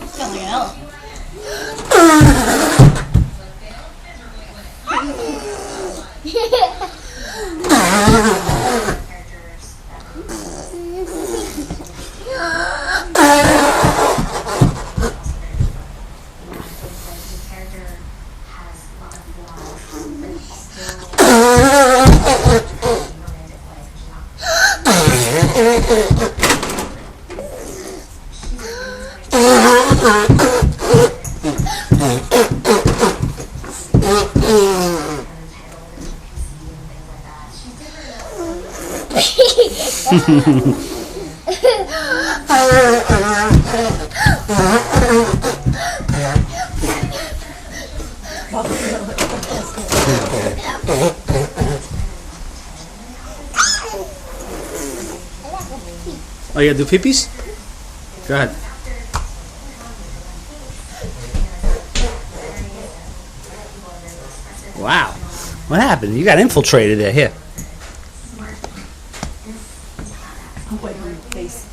Sound like an elephant. Oh, you gotta do peepees? Go ahead. Wow. What happened? You got infiltrated there. Here. I'm waiting for your face.